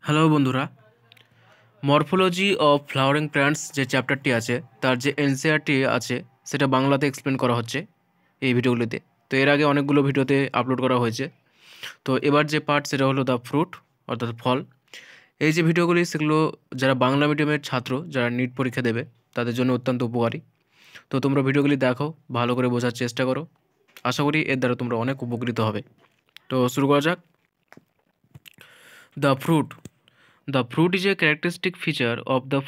Hello বন্ধুরা, morphology of flowering plants যে চ্যাপ্টারটি আছে তার যে এনসিআরটি আছে সেটা বাংলাতে এক্সপ্লেন করা হচ্ছে এই ভিডিওগুলিতে। তো এর আগে অনেকগুলো ভিডিওতে আপলোড করা হয়েছে। তো এবার যে পার্ট সেটা হলো দ্য ফ্রুট অর্থাৎ ফল। এই যে ভিডিওগুলি সেগুলো যারা বাংলা মিডিয়ামের ছাত্র যারা নিট পরীক্ষা দেবে তাদের জন্য অত্যন্ত উপকারী। তো তোমরা ভিডিওগুলি দেখো, ভালো করে বোঝার চেষ্টা করো। আশা করি এর দ্বারা তোমরা অনেক উপকৃত হবে। তো শুরু করা যাক। The fruit. The fruit is a characteristic feature of the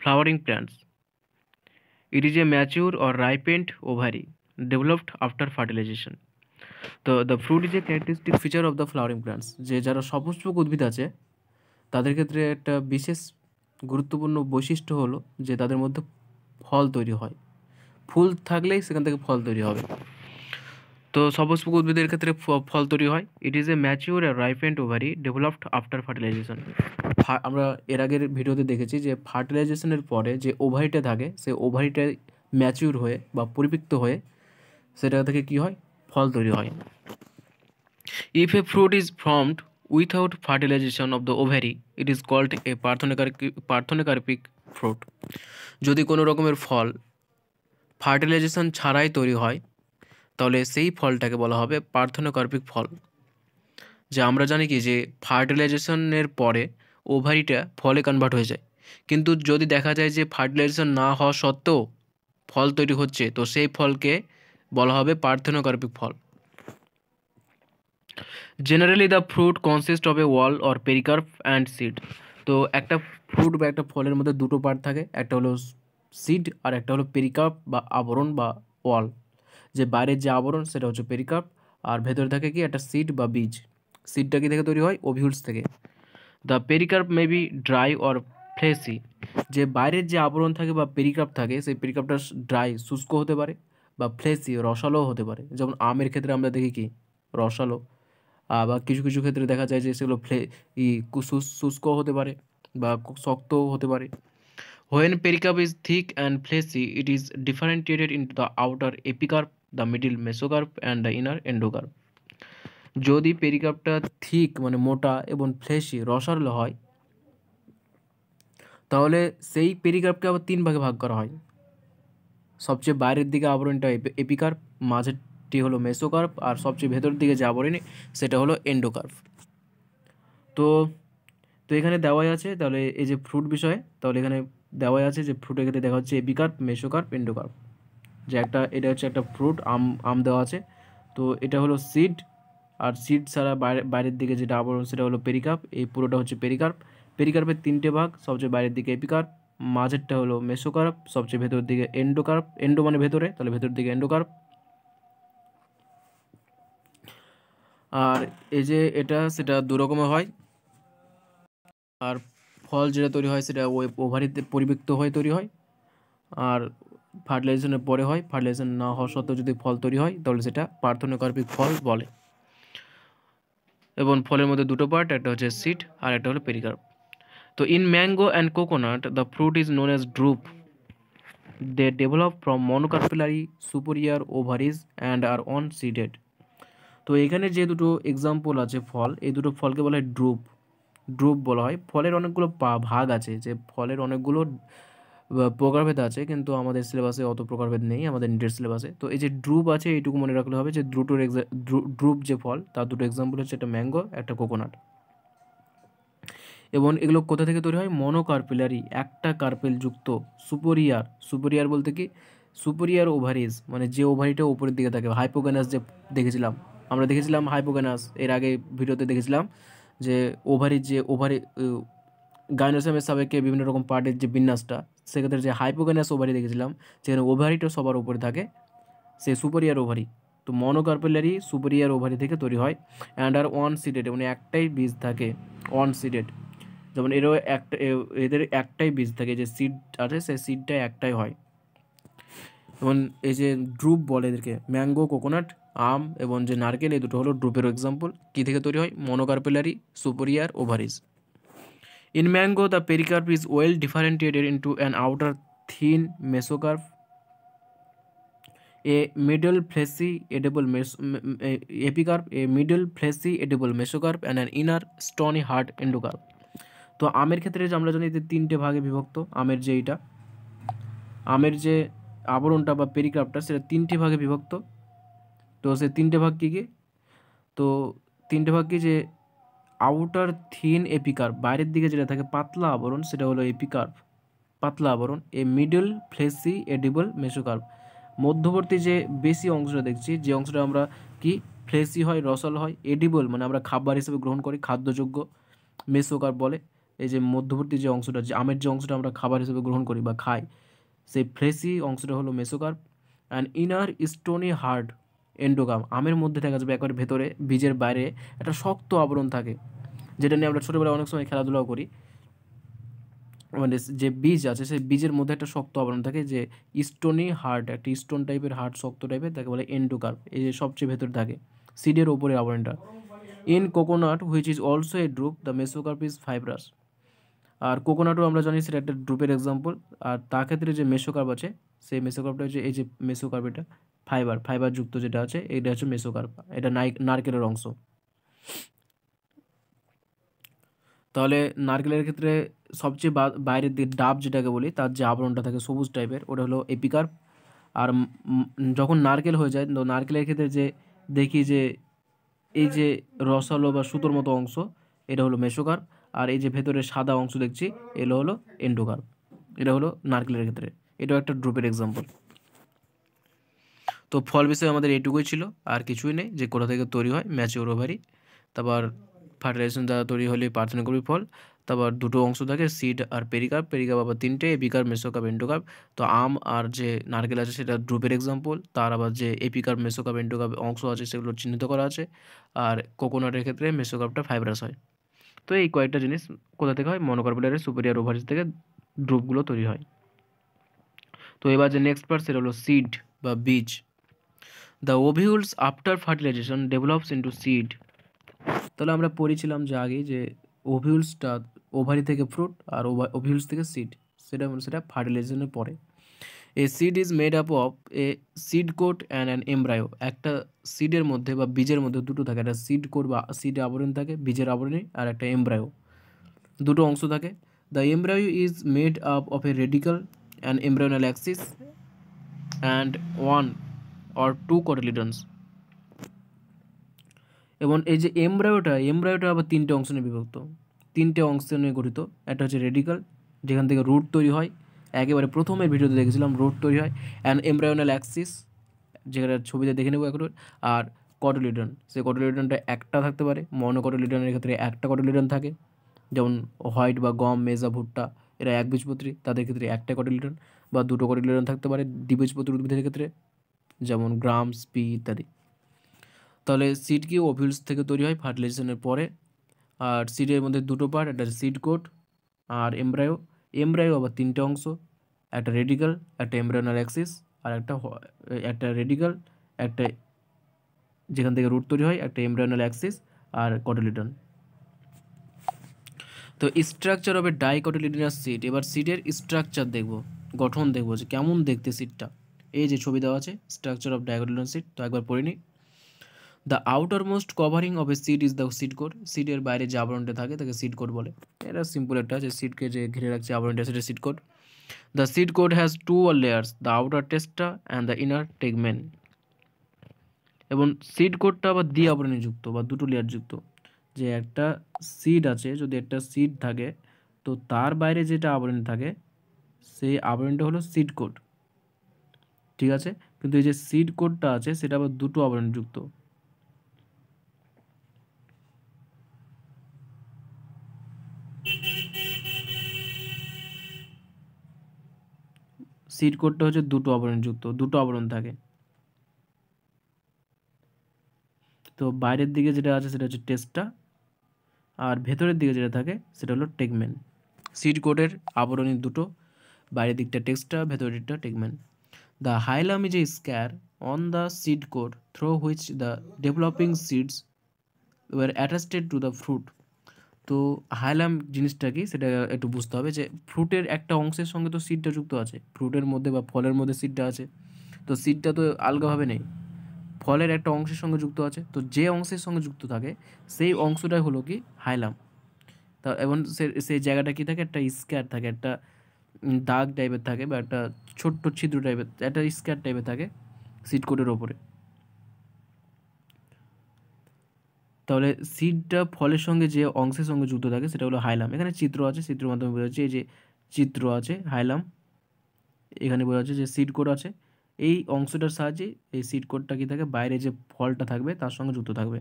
flowering plants. It is a mature or ripened ovary developed after fertilization. তো the fruit is a characteristic feature of the flowering plants, যে যারা সপুষ্পক উদ্ভিদ আছে তাদের ক্ষেত্রে একটা বিশেষ গুরুত্বপূর্ণ বৈশিষ্ট্য হলো যে তাদের মধ্যে ফল তৈরি হয়। ফুল থাকলেই সেখান থেকে ফল তৈরি হবে। তো সপুষ্পক উদ্ভিদের ক্ষেত্রে ফল তৈরি হয়। It is a mature or ripened ovary developed after fertilisation. আমরা এর আগের ভিডিওতে দেখেছি যে ফার্টিলাইজেশনের পরে যে ওভারিটা থাকে সেই ওভারিটা ম্যাচিওর হয়ে বা পরিপক্ত হয়ে সেটা থেকে কী হয়, ফল তৈরি হয়। If a fruit is formed without fertilisation of the ovary it is called a parthenocarpic fruit. যদি কোনো রকমের ফল ফার্টিলাইজেশন ছাড়াই তৈরি হয় তাহলে সেই ফলটাকে বলা হবে পার্থেনোকার্পিক ফল। যে আমরা জানি কি যে ফার্টিলাইজেশনের পরে ওভারিটা ফলে কনভার্ট হয়ে যায়, কিন্তু যদি দেখা যায় যে ফার্টিলাইজেশন না হওয়া সত্ত্বেও ফল তৈরি হচ্ছে তো সেই ফলকে বলা হবে পার্থেনোকার্পিক ফল। Generally the fruit consist of a wall or pericarp and seed. তো একটা ফ্রুট বা একটা ফলের মধ্যে দুটো পার্ট থাকে, একটা হলো সিড আর একটা হলো পেরিকার্প বা আবরণ বা ওয়াল। যে বাইরের যে আবরণ সেটা হচ্ছে পেরিকার্প, আর ভেতরে থাকে কি একটা সিড বা বীজ। সিডটা কি থেকে তৈরি হয়? ওভিউলস থেকে। The পেরিকার্প may be dry or ফ্লেসি। যে বাইরের যে আবরণ থাকে বা পেরিকার্প থাকে সেই পেরিকার্পটা ড্রাই শুষ্ক হতে পারে বা ফ্লেসি রসালোও হতে পারে। যেমন আমের ক্ষেত্রে আমরা দেখি কি রসালো, বা কিছু কিছু ক্ষেত্রে দেখা যায় যে সেগুলো শুষ্ক হতে পারে বা শক্তও হতে পারে। When pericarp is thick and fleshy, it is differentiated into the outer epicarp, the middle mesocarp, and the inner endocarp. যদি পেরিকার্পটা থিক মানে মোটা এবং ফ্লেশি রসালো হয় তাহলে সেই পেরিকার্পকে আবার তিন ভাগে ভাগ করা হয়। সবচেয়ে বাইরের দিকে আবরণটা এপিকার্প, মাঝেরটি হলো মেসোকার্প, আর সবচেয়ে ভেতরের দিকে যে আবরণী সেটা হলো এন্ডোকার্প। তো তো এখানে দেওয়াই আছে তাহলে এই যে ফ্রুট বিষয়ে, তাহলে এখানে দেওয়াই আছে যে ফ্রুটের ক্ষেত্রে দেখা হচ্ছে এপিকার্প, মেসোকার্প, এন্ডোকার্প। যে এটা হচ্ছে একটা ফ্রুট, আম দেওয়া আছে। তো এটা হলো সিড, আর সিড ছাড়া বাইরের দিকে যেটা আবরণ সেটা হলো পেরিকার্প। এই পুরোটা হচ্ছে পেরিকার্প। পেরিকার্পের তিনটে ভাগ, সবচেয়ে বাইরের দিকে এপিকার্প, মাঝেরটা হলো মেসোকার্প, সবচেয়ে ভেতরের দিকে এন্ডোকার্প। এন্ডো মানে ভেতরে, তাহলে ভেতরের দিকে এন্ডোকার্প। আর এই যে এটা সেটা দু রকমের হয়। আর ফল যেটা তৈরি হয় সেটা ওই ওভারিতে পরিবৃক্ত হয়ে তৈরি হয়, আর ফার্টিলাইজেশনের পরে হয়। ফার্টিলাইজেশন না হওয়া সত্ত্বেও যদি ফল তৈরি হয় তাহলে সেটা পার্থেনোকার্পিক ফল বলে। এবং ফলের মধ্যে দুটো পার্ট, একটা হচ্ছে সিড আর একটা হলো পেরিকার্প। তো in mango and coconut the fruit is known as drupe. They develop from monocarpellary superior ovaries and are one seeded. তো এখানে যে দুটো এক্সাম্পল আছে ফল, এই দুটো ফলকে বলা হয় ড্রুপ। ড্রুপ বলা হয়। ফলের অনেকগুলো ভাগ আছে, যে ফলের অনেকগুলো প্রকারভেদ আছে, কিন্তু আমাদের সিলেবাসে অত প্রকারভেদ নেই, আমাদের নিটের সিলেবাসে। তো এই যে ড্রুপ আছে এইটুকু মনে রাখলে হবে যে ড্রুপ যে ফল তার দুটো এক্সাম্পল হচ্ছে একটা ম্যাঙ্গো, একটা কোকোনাট। এবং এগুলো কোথা থেকে তৈরি হয়? মনোকার্পিলারি, একটা কার্পেল যুক্ত সুপেরিয়র। সুপেরিয়র বলতে কি? সুপেরিয়র ওভারিজ, মানে যে ওভারিটা উপরের দিকে থাকে। হাইপোগ্যানাস যে দেখেছিলাম হাইপোগ্যানাস এর আগে ভিডিওতে দেখেছিলাম যে ওভারি গাইনোসোমের সাপেক্ষে বিভিন্ন রকম পার্টের যে বিন্যাসটা, সেক্ষেত্রে যে হাইপোগ্যানাস ওভারি দেখেছিলাম যেখানে ওভারিটা সবার উপরে থাকে, সে সুপেরিয়র ওভারি। তো মনোকার্পিলারি সুপেরিয়র ওভারি থেকে তৈরি হয়। অ্যান্ড আর ওয়ান সিডেড, মানে একটাই বীজ থাকে, ওয়ান সিডেড। যেমন এদের একটাই বীজ থাকে, যে সিড আছে সেই সিডটা একটাই হয়। যেমন এই যে ড্রুপ বলে এদেরকে, ম্যাঙ্গো, কোকোনাট, আম এবং যে নারকেল, এই দুটো হলো ড্রুপের এক্সাম্পল। কী থেকে তৈরি হয়? Monocarpellary superior ovaries. In mango, the pericarp is well differentiated into an outer thin mesocarp, a middle fleshy edible epicarp, a middle fleshy edible mesocarp, and an inner stony hard endocarp. তো আমের ক্ষেত্রে যে আমরা জানি যে 3টে ভাগে বিভক্ত। আমের যে এইটা, আমের যে আবরণটা বা পেরিকার্পটা সেটা 3টে ভাগে বিভক্ত। তো সে 3টে ভাগ কী কী? তো 3টে ভাগ কি, যে আউটার থিন এপিকার্প, বাইরের দিকে যেটা থাকে পাতলা আবরণ সেটা হলো এপিকার্প, পাতলা আবরণ। এ মিডল ফ্লেসি এডিবল মেসোকার্প, মধ্যবর্তী যে বেশি অংশটা দেখছি, যে অংশটা আমরা কি ফ্লেসি হয়, রসাল হয়, এডিবল মানে আমরা খাবার হিসেবে গ্রহণ করি, খাদ্যযোগ্য, মেসোকার্প বলে। এই যে মধ্যবর্তী যে অংশটা, যে আমের যে অংশটা আমরা খাবার হিসেবে গ্রহণ করি বা খাই, সেই ফ্লেসি অংশটা হলো মেসোকার্প। অ্যান্ড ইনার স্টোনি হার্ড এন্ডোকার্প, আমের মধ্যে দেখা যাবে একবার ভেতরে বীজের বাইরে একটা শক্ত আবরণ থাকে, যেটা নিয়ে আমরা ছোটোবেলায় অনেক সময় খেলাধুলাও করি। মানে যে বীজ আছে সেই বীজের মধ্যে একটা শক্ত আবরণ থাকে, যে স্টোনি হার্ড, একটা স্টোন টাইপের হার্ড, শক্ত টাইপের, তাকে বলে এন্ডোকার্প। এই যে সবচেয়ে ভেতরে থাকে সিডের ওপরে আবরণটা। In coconut which is also a drupe the mesocarp is fibrous. আর কোকোনাটও আমরা জানি সেটা একটা ড্রুপের এক্সাম্পল। আর তার ক্ষেত্রে যে মেসোকার্প আছে, সেই মেসোকার্পটা হচ্ছে এই যে মেসোকার্প, এটা ফাইবার যুক্ত যেটা আছে, এটা হচ্ছে মেসোকার্প। এটা নারকেলের অংশ। তাহলে নারকেলের ক্ষেত্রে সবচেয়ে বাইরের দিকে ডাব যেটাকে বলি, তার যে আবরণটা থাকে সবুজ টাইপের, ওটা হলো এপিকার্প। আর যখন নারকেল হয়ে যায়, তো নারকেলের ক্ষেত্রে যে দেখি যে এই যে রসালো বা সুতোর মতো অংশ, এটা হলো মেসোকার্প। আর এই যে ভেতরে সাদা অংশ দেখছি, এগুলো হলো এন্ডোকার্প। এটা হলো নারকেলের ক্ষেত্রে, এটাও একটা ড্রুপের এক্সাম্পল। তো ফল বিষয়ে আমাদের এইটুকুই ছিল, আর কিছুই নেই। যে কোথা থেকে তৈরি হয়, ম্যাচিওর ওভারি, তারপর ফার্টিলাইজেশন দ্বারা তৈরি হলে পার্থেনোকর্মী ফল, তারপর দুটো অংশ থাকে সিড আর পেরিকার্প আবার 3টে, এপিকার্প, মেসোকার্প, এন্ডোকার্প। তো আম আর যে নারকেল আছে সেটা ড্রুপের এক্সাম্পল, তার আবার যে এপিকার্প, মেসোকার্প, এন্ডোকার্প অংশ আছে সেগুলো চিহ্নিত করা আছে। আর কোকোনাটের ক্ষেত্রে মেসোকার্পটা ফাইব্রাস হয়। তো এই কয়েকটা জিনিস কোথা থেকে হয়, মনোকার্পেলারের সুপেরিয়র ওভারিজ থেকে ড্রুপগুলো তৈরি হয়। তো এবার যে নেক্সট পার্ট সেটা হলো সিড বা বীজ। The ovules after fertilisation develops into seed. তাহলে আমরা পড়েছিলাম যে আগে যে ওভিউলসটা ওভারি থেকে ফ্রুট, আর ওভিউলস থেকে সিড, সেটা ফার্টিলাইজেশনের পরে। A seed is made up of a seed coat and an embryo. একটা সিডের মধ্যে বা বীজের মধ্যে দুটো থাকে, একটা সিড কোট বা সিডে আবরণ থাকে, বীজের আবরণী, আর একটা এমব্রায়ো, দুটো অংশ থাকে। The embryo is made up of a radicle and embryonal axis and one or two cotyledons. এবং এই যে এমব্রায়োটা আবার 3টে অংশ নিয়ে বিভক্ত, 3টে অংশ নিয়ে গঠিত। একটা হচ্ছে রেডিকাল, যেখান থেকে রুট তৈরি হয়, একেবারে প্রথমের ভিডিওতে দেখেছিলাম রুট তৈরি হয়। অ্যান্ড এমব্রায়োনাল অ্যাক্সিস, যেটা ছবিতে দেখে নেবো একটু। আর কটিলিডন, সেই কটিলিডনটা একটা থাকতে পারে, মনোকটিলিডনের ক্ষেত্রে একটা কটিলিডন থাকে, যেমন হোয়াইট বা গম, মেজা, ভুট্টা, এরা একবীজপত্রী, তাদের ক্ষেত্রে একটা কটিলিডন বা দুটো কটিলিডন থাকতে পারে দ্বিবীজপত্রী উদ্ভিদের ক্ষেত্রে, যেমন গ্রামস, পি ইত্যাদি। তাহলে সিড কি ওভিউলস থেকে তৈরি হয় ফার্টিলাইজেশনের পরে। আর সিডের মধ্যে দুটো পার্ট, একটা সিড কোট আর এমব্রায়ো আবার 3টে অংশ, একটা রেডিকাল, একটা এমব্রায়োনাল অ্যাক্সিস, আর একটা রেডিকাল, একটা যেখান থেকে রুট তৈরি হয়, একটা এমব্রায়োনাল অ্যাক্সিস, আর কটিলিডন। তো স্ট্রাকচার হবে ডাইকটিলিডনাস সিড। এবার সিডের স্ট্রাকচার দেখব, গঠন দেখব যে কেমন দেখতে সিডটা। এই যে ছবি দেওয়া আছে স্ট্রাকচার অফ ডাইকটিলিডনাস সিড, তো একবার পড়ে নিই। The outermost covering of a seed is the seed coat. সিডের বাইরে যে আবরণটা থাকে তাকে সিড কোট বলে। এটা সিম্পল একটা, যে সিডকে যে ঘিরে রাখছে আবরণটা, সেটা seed coat. The seed coat has two layers, the outer testa and the inner tegmen. এবং সিড কোটটা আবার দ্বি আবরণে যুক্ত বা দুটো লেয়ার যুক্ত। যে একটা সিড আছে, যদি একটা সিড থাকে, তো তার বাইরে যেটা আবরণ থাকে সেই আবরণটা হলো সিড কোট, ঠিক আছে। কিন্তু এই যে সিড কোটটা আছে সেটা আবার দুটো আবরণ যুক্ত। সিড কোডটা হচ্ছে দুটো আবরণ যুক্ত, দুটো আবরণ থাকে। তো বাইরের দিকে যেটা আছে সেটা হচ্ছে টেস্টা, আর ভেতরের দিকে যেটা থাকে সেটা হলো টেগমেন। সিড কোডের আবরণী দুটো, বাইরের দিকটা টেক্সটা, ভেতরের দিকটা tegmen. The hilum is a scar on the seed coat through which the developing seeds were attached to the fruit. তো হাইলাম জিনিসটা কি সেটা একটু বুঝতে হবে, যে ফ্রুটের একটা অংশের সঙ্গে তো সিডটা যুক্ত আছে, ফ্রুটের মধ্যে বা ফলের মধ্যে সিডটা আছে, তো সিডটা তো আলগাভাবে নেই, ফলের একটা অংশের সঙ্গে যুক্ত আছে। তো যে অংশের সঙ্গে যুক্ত থাকে সেই অংশটাই হলো কি হাইলাম। তা এবং সেই জায়গাটা কী থাকে, একটা স্কোয়ার থাকে, একটা দাগ টাইপের থাকে বা একটা ছোট্ট ছিদ্র টাইপের, একটা স্কোয়ার টাইপের থাকে সিড কোটের ওপরে। তাহলে সিডটা ফলের সঙ্গে যে অংশের সঙ্গে যুক্ত থাকে সেটা হলো হাইলাম। এখানে চিত্র আছে, চিত্রের মাধ্যমে বোঝা যাচ্ছে, এই যে চিত্র আছে হাইলাম, এখানে বোঝা যাচ্ছে যে সিড কোড আছে। এই অংশটার সাহায্যে এই সিড কোডটা কী থাকে, বাইরে যে ফলটা থাকবে তার সঙ্গে যুক্ত থাকবে।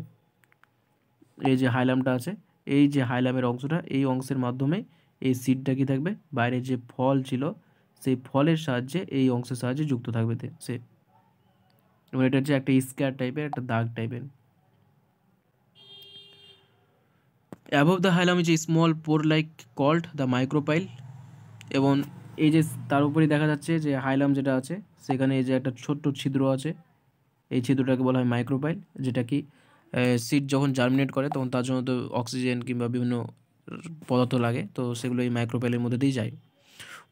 এই যে হাইলামটা আছে, এই যে হাইলামের অংশটা, এই অংশের মাধ্যমে এই সিডটা কী থাকবে, বাইরে যে ফল ছিল সেই ফলের সাহায্যে এই অংশের সাহায্যে যুক্ত থাকবে সে। এবং এটা হচ্ছে একটা স্কোয়ার টাইপের, একটা দাগ টাইপের। Above the hilum is a small pore like called the micropyle. এবং এই যে তার উপরেই দেখা যাচ্ছে যে হাইলাম যেটা আছে সেখানে এই যে একটা ছোট্ট ছিদ্র আছে, এই ছিদ্রটাকে বলা হয় মাইক্রোপাইল, যেটা কি সিড যখন জার্মিনেট করে তখন তার জন্য তো অক্সিজেন কিংবা বিভিন্ন পদার্থ লাগে, তো সেগুলো এই মাইক্রোপাইলের মধ্যে দিয়েই যায়।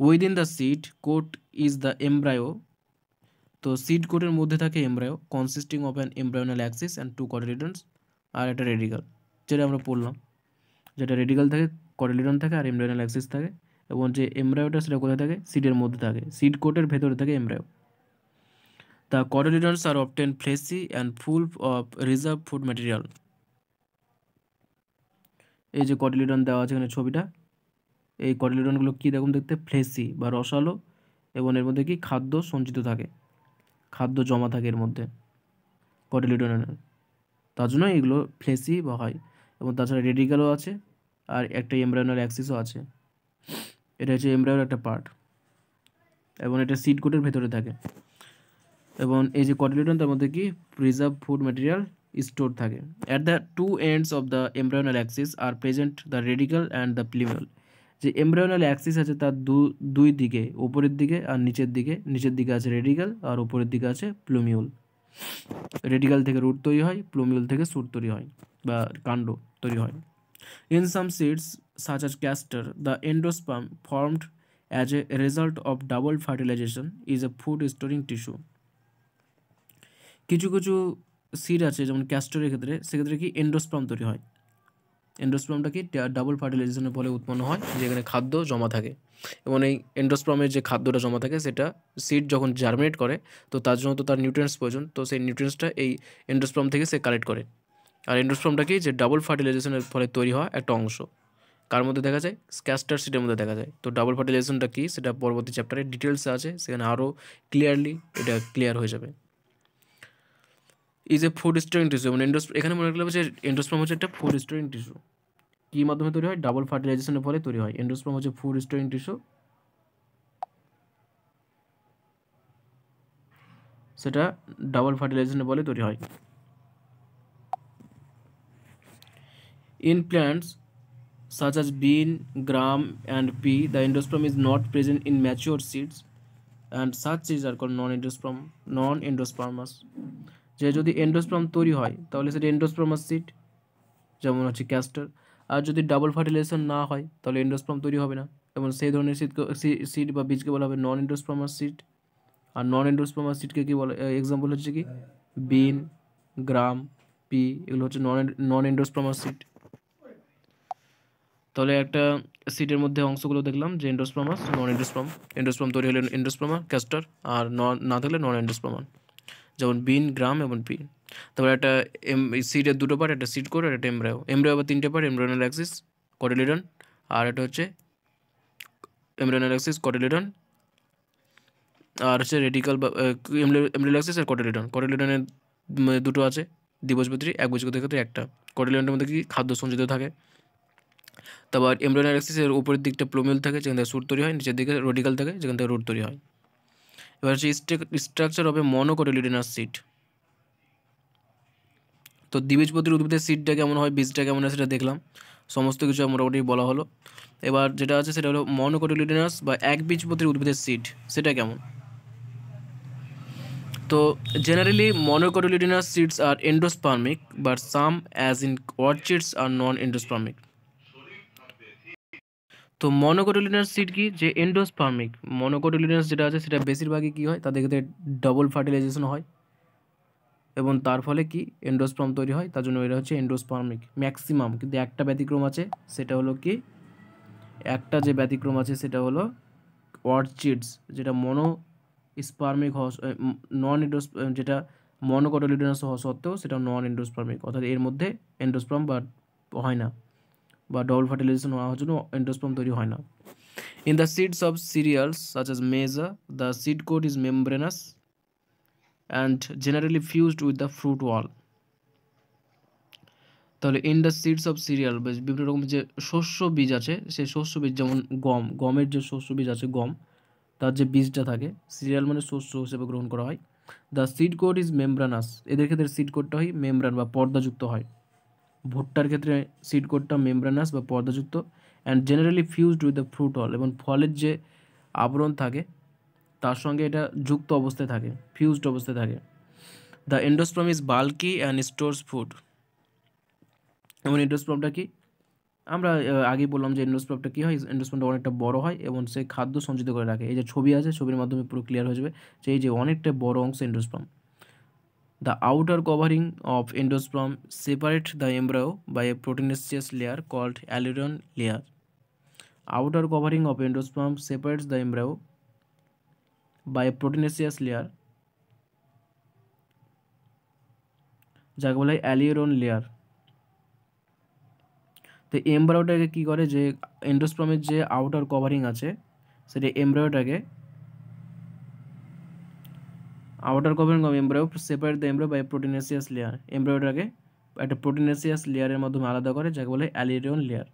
Within the seed coat is the embryo. তো সিড কোটের মধ্যে থাকে embryo consisting of an embryonal axis and two cotyledons, আর একটা রেডিকাল, যেটা আমরা পড়লাম, যেটা রেডিকাল থাকে, কটিলিডন থাকে আর এমব্রায়োনাল অ্যাক্সিস থাকে। এবং যে এমব্রায়োটা সেটা কোথায় থাকে, সিডের মধ্যে থাকে, সিড কোটের ভেতরে থাকে embryo. The cotyledons are often fleshy and full of reserve food material. এই যে কটিলিডন দেওয়া আছে এখানে ছবিটা, এই কটিলিডনগুলো কী দেখুন দেখতে, ফ্লেসি বা রসালো, এবং এর মধ্যে কি খাদ্য সঞ্চিত থাকে, খাদ্য জমা থাকে এর মধ্যে কটিলিডনের, তার জন্য এগুলো ফ্লেসি বা হয়। এবং তাছাড়া রেডিকালও আছে আর একটা এমব্রায়োনাল অ্যাক্সিসও আছে। এটা হচ্ছে এমব্রায়োর একটা পার্ট এবং এটা সিড কোটের ভেতরে থাকে। এবং এই যে কটিলিডন তার মধ্যে কি প্রিজার্ভ ফুড ম্যাটেরিয়াল স্টোর থাকে। At the two ends of the embryonal axis are present the radicle and the plumule. যে এমব্রায়োনাল অ্যাক্সিস আছে তার দুই দিকে, উপরের দিকে আর নিচের দিকে, নিচের দিকে আছে রেডিকাল আর উপরের দিকে আছে প্লুমিউল। রেডিকাল থেকে রুট তৈরি হয়, প্লুমিউল থেকে স্যুট তৈরি হয় বা কাণ্ড তৈরি হয়। In some seeds such as castor, the endosperm formed as a result of double fertilization is a food storing tissue. কিছু কিছু সিড আছে যেমন ক্যাস্টরের ক্ষেত্রে, সেক্ষেত্রে কি এন্ডোস্পার্ম তৈরি হয়। এন্ডোস্পার্মটা কি ডাবল ফার্টিলাইজেশনের ফলে উৎপন্ন হয়, যেখানে খাদ্য জমা থাকে। এবং এই এন্ডোস্পার্মের যে খাদ্যটা জমা থাকে সেটা সিড যখন জার্মিনেট করে তো তার জন্য তো তার নিউট্রিয়েন্টস প্রয়োজন, তো সেই নিউট্রিয়েন্টসটা এই এন্ডোস্পার্ম থেকে সে কালেক্ট করে। আর এন্ডোস্পার্মটা কি, যে ডাবল ফার্টিলাইজেশনের ফলে তৈরি হওয়া একটা অংশ, কার মধ্যে দেখা যায়, ক্যাস্টর সিডের মধ্যে দেখা যায়। তো ডাবল ফার্টিলাইজেশনটা কি সেটা পরবর্তী চ্যাপ্টারে ডিটেলসে আছে, সেখানে আরও ক্লিয়ারলি এটা ক্লিয়ার হয়ে যাবে। Is a food storing tissue. এবং এখানে মনে রাখলে যে এন্ডোস্পার্ম হচ্ছে একটা ফুড স্টোরিং টিস্যু। কী মাধ্যমে তৈরি হয়, ডাবল ফার্টিলাইজেশনের ফলে তৈরি হয়। এন্ডোস্পার্ম হচ্ছে ফুড স্টোরিং টিস্যু, সেটা ডাবল ফার্টিলাইজেশনের ফলে তৈরি হয়। In plants such as bean, gram and pea, the endosperm is not present in mature seeds and such seeds are called non-endospermous. যে যদি এন্ডোস্পার্ম তৈরি হয় তাহলে সেটা এন্ডোস্পার্মাস সিড, যেমন হচ্ছে ক্যাস্টর। আর যদি ডাবল ফার্টিলাইজেশন না হয় তাহলে এন্ডোস্পার্ম তৈরি হবে না, এবং সেই ধরনের সিড বা বীজকে বলা হবে নন এন্ডোস্পার্মাস সিড। আর নন এন্ডোস্পার্মাস সিডকে কী বলে, এক্সাম্পল হচ্ছে কি বিন, গ্রাম, পি, এগুলো হচ্ছে নন এন্ডোস্পার্মাস সিড। তাহলে একটা সিডের মধ্যে অংশগুলো দেখলাম যে এন্ডোস্পার্মাস, নন এন্ডোস্পার্ম। এন্ডোস্পার্ম তৈরি হলে এন্ডোস্পার্মা, ক্যাস্টর, আর না থাকলে নন এন্ডোস্পার্মান, যেমন বিন, গ্রাম এবং পি। তারপর একটা সিডের দুটো পার্ট, একটা সিড কোর আর একটা এমব্রায়ো। এমব্রায়ো আবার তিনটে পার্ট, এমব্রায়োনাল অ্যাক্সিস, কটিলিডন, আর এটা হচ্ছে এমব্রায়োনাল অ্যাক্সিস, কটিলিডন, আর হচ্ছে রেডিকাল বা এমব্রায়োনাল অ্যাক্সিস আর কটিলিডন। কটিলিডনের দুটো আছে দ্বিবীজপত্রী, একবীজপত্রীর ক্ষেত্রে একটা। কটিলিডনের মধ্যে কি খাদ্য সঞ্চিত থাকে। তারপর এমব্রায়োনাল অ্যাক্সিসের উপরের দিকটা প্লুমিউল থাকে, যেখান থেকে স্যুট তৈরি হয়, নিচের দিকে রেডিকাল থাকে, যেখান থেকে রুট তৈরি হয়। এবার হচ্ছে স্ট্রাকচার হবে মনোকটিলিডনাস সিড। তো দ্বিবীজপত্রী উদ্ভিদের সিডটা কেমন হয়, বীজটা কেমন হয় সেটা দেখলাম, সমস্ত কিছু মোটামুটি বলা হলো। এবার যেটা আছে সেটা হলো মনোকটিলিডনাস বা একবীজপত্রী উদ্ভিদের সিড, সেটা কেমন। তো generally monocotyledonous seeds are endospermic, but some as in orchids are non endospermic. তো মনোকটিলিডনাস সিড কি, যে এন্ডোস্পার্মিক। মনোকটিলিডনাস যেটা আছে সেটা বেশিরভাগই কী হয়, তাদের ক্ষেত্রে ডাবল ফার্টিলাইজেশন হয়, এবং তার ফলে কি এন্ডোস্পার্ম তৈরি হয়, তার জন্য এটা হচ্ছে এন্ডোস্পার্মিক ম্যাক্সিমাম। কিন্তু একটা ব্যতিক্রম আছে, সেটা হলো কি, একটা যে ব্যতিক্রম আছে সেটা হলো অর্চিডস, যেটা মনো স্পার্মিক নন এন্ডোস, যেটা মনোকটিলিডনাস হওয়া সত্ত্বেও সেটা নন এন্ডোস্পার্মিক, অর্থাৎ এর মধ্যে এন্ডোস্পার্ম বা হয় না, বা ডবল ফার্টিলাইজেশন হওয়ার জন্য এন্ডোস্পার্ম তৈরি হয় না। In the seeds of cereals such as maize, the seed coat is membranous and generally fused with the fruit wall. তাহলে in the seeds of cereal, বিভিন্ন রকম যে শস্য বীজ আছে, সেই শস্য বীজ, যেমন গমের যে শস্য বীজ আছে, গম, তার যে বীজটা থাকে, সিরিয়াল মানে শস্য হিসেবে গ্রহণ করা হয়। The seed code is membranous, এদের ক্ষেত্রে সিড কোডটা হয় মেমব্রান বা পর্দাযুক্ত হয়। ভুট্টার ক্ষেত্রে সিড কোডটা মেমব্রানাস বা পর্দাযুক্ত, and generally fused with the fruit wall, এবং ফলের যে আবরণ থাকে তার সঙ্গে এটা যুক্ত অবস্থায় থাকে, ফিউজড অবস্থায় থাকে। The endosperm is bulky and stores food, এবং এন্ডোস্পার্মটা কি, আমরা আগেই বললাম যে এন্ডোস্পার্মটা কী হয়, এন্ডোস্পার্মটা অনেকটা বড় হয় এবং সে খাদ্য সঞ্চিত করে রাখে। এই যে ছবি আছে, ছবির মাধ্যমে পুরো ক্লিয়ার হয়ে যাবে যে এই যে অনেকটা বড় অংশ endosperm. The outer covering of endosperm separate the embryo by a proteinaceous layer called aleurone layer. Outer covering of endosperm separates the embryo by a proteinaceous layer, যাকে বলা হয় অ্যালিরন লেয়ার। তো এমব্রায়োটাকে কী করে, যে এন্ডোস্পার্মের যে আউটার কভারিং আছে সেটা এমব্রায়োটাকে, outer covering of embryo separate the embryo by proteinaceous layer, এমব্রায়োটাকে একটা প্রোটিনেসিয়াস লেয়ারের মাধ্যমে আলাদা করে, যাকে বলে অ্যালিরন লেয়ার।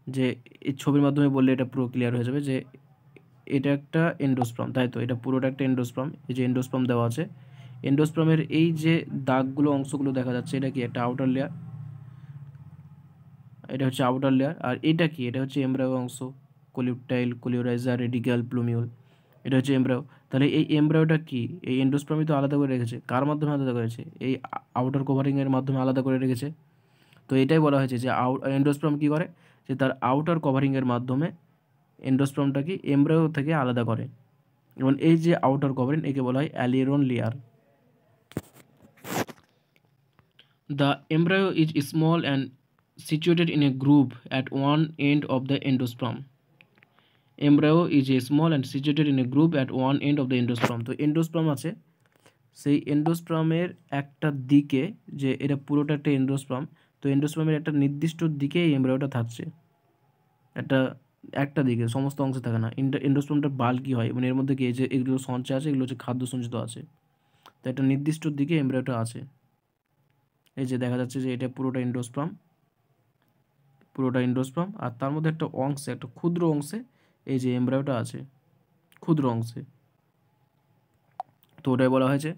যে এই ছবির মাধ্যমে বললে এটা পুরো ক্লিয়ার হয়ে যাবে যে এটা একটা এন্ডোস্পার্ম, তাই তো, এটা পুরোটা একটা এন্ডোস্পার্ম। এই যে এন্ডোস্পার্ম দেওয়া আছে, এন্ডোস্পার্মের এই যে দাগগুলো, অংশগুলো দেখা যাচ্ছে, এটা কি একটা আউটার লেয়ার, এটা হচ্ছে আউটার লেয়ার। আর এটা কি, এটা হচ্ছে এমব্রায়ো অংশ, কোলিউটাইল, কোলিওরাইজার, রেডিক্যাল, প্লুমিউল, এটা হচ্ছে এমব্রায়ো। তাহলে এই এমব্রায়োটা কি, এই এন্ডোস্পার্মই তো আলাদা করে রেখেছে, কার মাধ্যমে আলাদা করেছে, এই আউটার কভারিংয়ের মাধ্যমে আলাদা করে রেখেছে। তো এটাই বলা হয়েছে যে এন্ডোস্পার্ম কী করে, যে তার আউটার কভারিংয়ের মাধ্যমে এন্ডোস্পার্মটা কি এমব্রায়ো থেকে আলাদা করে, এবং এই যে আউটার কভারিং একে বলা হয় aleurone layer. The embryo is small and situated in a groove at one end of the endosperm. Embryo is a small and situated in a groove at one end of the endosperm. তো endosperm আছে, সেই এন্ডোস্পার্মের একটা দিকে, যে এটা পুরোটা একটা endosperm, তো এন্ডোস্পার্মের একটা নির্দিষ্ট দিকে এই এমব্রায়োটা থাকছে, একটা একটা দিকে, সমস্ত অংশে থাকে না। এন্ডোস্পার্মটা বাল্কি হয়, এবং এর মধ্যে কি, যে এগুলো সঞ্চয় আছে, এগুলো হচ্ছে খাদ্য সঞ্চিত আছে, তো একটা নির্দিষ্ট দিকে এমব্রায়োটা আছে। এই যে দেখা যাচ্ছে যে এটা পুরোটা এন্ডোস্পার্ম, পুরোটা এন্ডোস্পার্ম, আর তার মধ্যে একটা অংশে, একটা ক্ষুদ্র অংশে এই যে এমব্রায়োটা আছে, ক্ষুদ্র অংশে। তো ওটাই বলা হয়েছে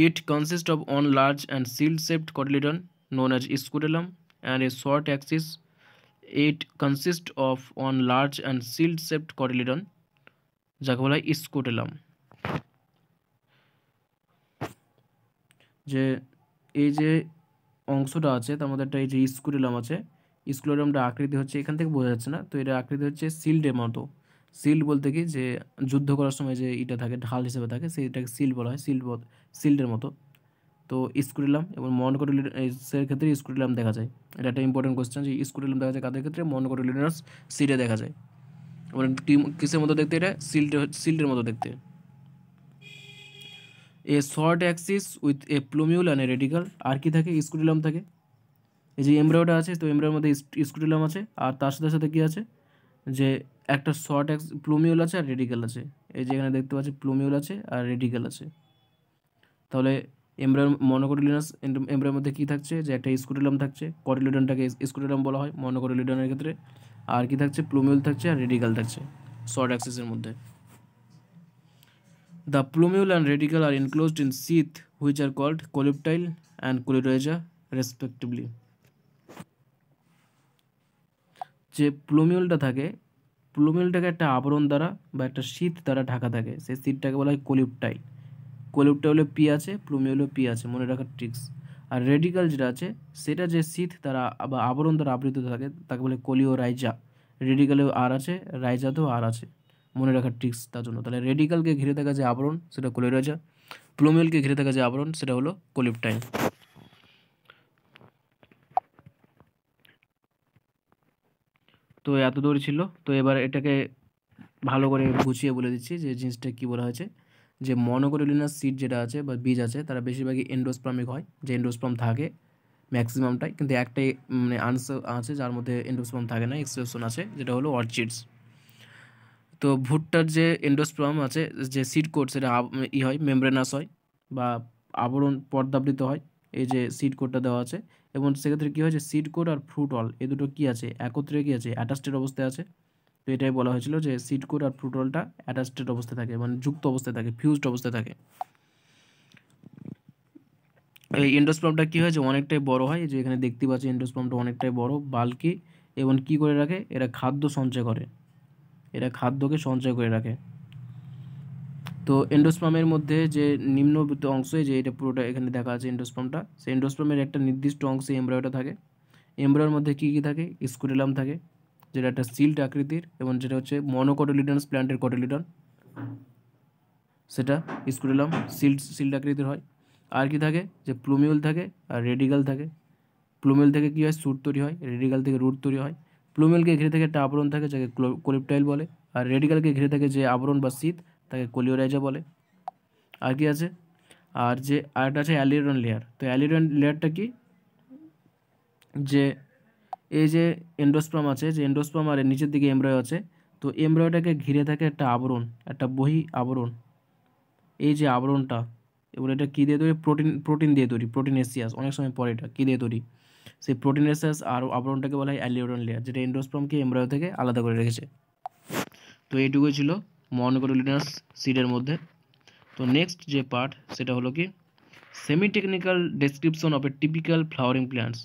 it consist of one large and shield shaped cotyledon known as scutellum and a short axis. It consist of one large and shield shaped cotyledon, যাকে বলা হয় স্কুটেলাম। যে এই যে অংশটা আছে তার মধ্যে একটা এই যে স্কুটেলাম আছে, স্কুটেলামটা আকৃতি হচ্ছে, এখান থেকে বোঝা যাচ্ছে না, তো এটা আকৃতি হচ্ছে শিল্ডের মতো। শিল্ড বলতে কি, যে যুদ্ধ করার সময় যে এটা থাকে, ঢাল হিসেবে থাকে, সেইটাকে শিল্ড বলা হয়, শিল্ডের মতো। তো স্কুটেলাম এবং মনোকটিলিডাসের ক্ষেত্রে স্কুটেলাম দেখা যায়। এটা একটা ইম্পর্টেন্ট কোয়েশ্চেন, যে স্কুটেলাম দেখা যায় কাদের ক্ষেত্রে, মনোকটিলিডাস সিডে দেখা যায়। এবং কিসের মতো দেখতে, এটা শিল্ডের মতো দেখতে। A short axis with a plumule and a radicle, আর কি থাকে, স্কুটেলাম থাকে। এই যে এমব্রায়োটা আছে, তো এমব্রায়োর মধ্যে স্কুটেলাম আছে, আর তার সাথে সাথে কী আছে, যে একটা শর্ট প্লুমিউল আছে আর রেডিকাল আছে। এই যে এখানে দেখতে পাচ্ছি প্লুমিউল আছে আর রেডিকাল আছে। তাহলে এমব্রায়ো মনোকটিলিডাস এমব্রায়োর মধ্যে কী থাকছে, যে একটা স্কুটেলাম থাকছে, কটিলিডনটাকে স্কুটেলাম বলা হয় মনোকটিলিডনের ক্ষেত্রে, আর কি থাকছে, প্লুমিউল থাকছে আর রেডিকাল থাকছে শর্ট অ্যাক্সিসের মধ্যে। The plumule and radicle are enclosed in sheath which are called coleoptile and coleorrhea respectively. যে প্লুমিউলটা থাকে, প্লুমিউলটাকে একটা আবরণ দ্বারা বা একটা শীত দ্বারা ঢাকা থাকে, সেই শীতটাকে বলা হয় কোলিপটাইল। কোলিপটাইলে পি আছে, প্লুমিউলে পি আছে, মনে রাখার ট্রিক্স। আর রেডিকাল যেটা আছে, সেটা যে শীত দ্বারা বা আবরণ দ্বারা আবৃত থাকে তাকে বলে কোলিওরাইজা। রেডিকালেও আর আছে, রাইজাতেও আর আছে, মনে রাখার ট্রিক্স তার জন্য। তাহলে রেডিকালকে ঘিরে থাকা যে আবরণ সেটা কোলিওরাইজা, প্লুমেলকে ঘিরে থাকা যে আবরণ সেটা হলো কোলিপটাইল। তো এত দূর ছিল। তো এবার এটাকে ভালো করে গুছিয়ে বলে দিচ্ছি যে জিনিসটা কী বলা হয়েছে, যে মনোকটিলিনাস সিড যেটা আছে বা বীজ আছে তারা বেশিরভাগই এন্ডোস্পার্মিক হয়, যে এন্ডোস্পার্ম থাকে ম্যাক্সিমামটাই, কিন্তু একটাই মানে আনসার আছে যার মধ্যে এন্ডোস্পার্ম থাকে না, এক্সেপশন আছে, যেটা হলো অর্চিডস। তো ভুট্টার যে এন্ডোস্পার্ম আছে, যে সিড কোড সেটা হয় মেমব্রেনাস হয় বা আবরণ পর্দাবৃত হয়, এই যে সিড কোডটা দেওয়া আছে। এবং সেক্ষেত্রে কী হয় যে সিড কোড আর ফ্রুট অল এ দুটো কী আছে, একত্রে কী আছে, অ্যাটাস্টেড অবস্থায় আছে। তো এটাই বলা হয়েছিল যে সিড কোড আর ফ্রুট অলটা অ্যাটাস্টেড অবস্থায় থাকে, মানে যুক্ত অবস্থায় থাকে, ফিউজড অবস্থায় থাকে। এই এন্ডোস্পার্মটা কী হয় যে অনেকটাই বড় হয়, যে এখানে দেখতে পাচ্ছি এন্ডোস্পার্মটা অনেকটাই বড়, বাল্কি, এবং কী করে রাখে, এরা খাদ্য সঞ্চয় করে, এরা খাদ্যকে সঞ্চয় করে রাখে। তো এন্ডোস্পার্মের মধ্যে যে নিম্নবৃত্ত অংশে, যে এটা পুরোটা এখানে দেখা আছে এন্ডোস্পার্মটা, সেই এন্ডোস্পার্মের একটা নির্দিষ্ট অংশে এমব্রায়োটা থাকে। এমব্রায়োর মধ্যে কী কী থাকে, স্কুটেলাম থাকে, যেটা একটা সিল্ড আকৃতির, এবং যেটা হচ্ছে মনোকটিলিডনস প্ল্যান্টের কটিলিডন, সেটা স্কুটেলাম সিল্ড আকৃতির হয়। আর কি থাকে, যে প্লুমিউল থাকে আর রেডিকাল থাকে। প্লুমিউল থেকে কী হয়, স্যুট তৈরি হয়, রেডিকাল থেকে রুট তৈরি হয়। প্লুমিউলকে ঘিরে থাকে একটা আবরণ থাকে যাকে কোলিপটাইল বলে, আর রেডিকালকে ঘিরে থাকে যে আবরণ বা শীত তাকে কোলিওরাইজা বলে। আর কি আছে, আর যে আরেকটা আছে অ্যালিরন লেয়ার। তো অ্যালিরন লেয়ারটা কি, যে এই যে এন্ডোস্পার্ম আছে, যে এন্ডোস্পার্ম আর নিচের দিকে এমব্রায়ো আছে, তো এমব্রায়োটাকে ঘিরে থাকে একটা আবরণ, একটা বহি আবরণ। এই যে আবরণটা, এবার এটা কী দিয়ে তৈরি, প্রোটিন দিয়ে তৈরি, প্রোটিনেসিয়াস, অনেক সময় পরে এটা কী দিয়ে তৈরি, সেই প্রোটিনেসিয়াস আর আবরণটাকে বলা হয় অ্যালিরন লেয়ার, যেটা এন্ডোস্পার্মকে এমব্রায়ো থেকে আলাদা করে রেখেছে। তো এইটুকুই ছিল মনোকটিলিডনাস সিডের মধ্যে। তো নেক্সট যে পার্ট সেটা হলো কি, semi technical description of A typical flowering plants.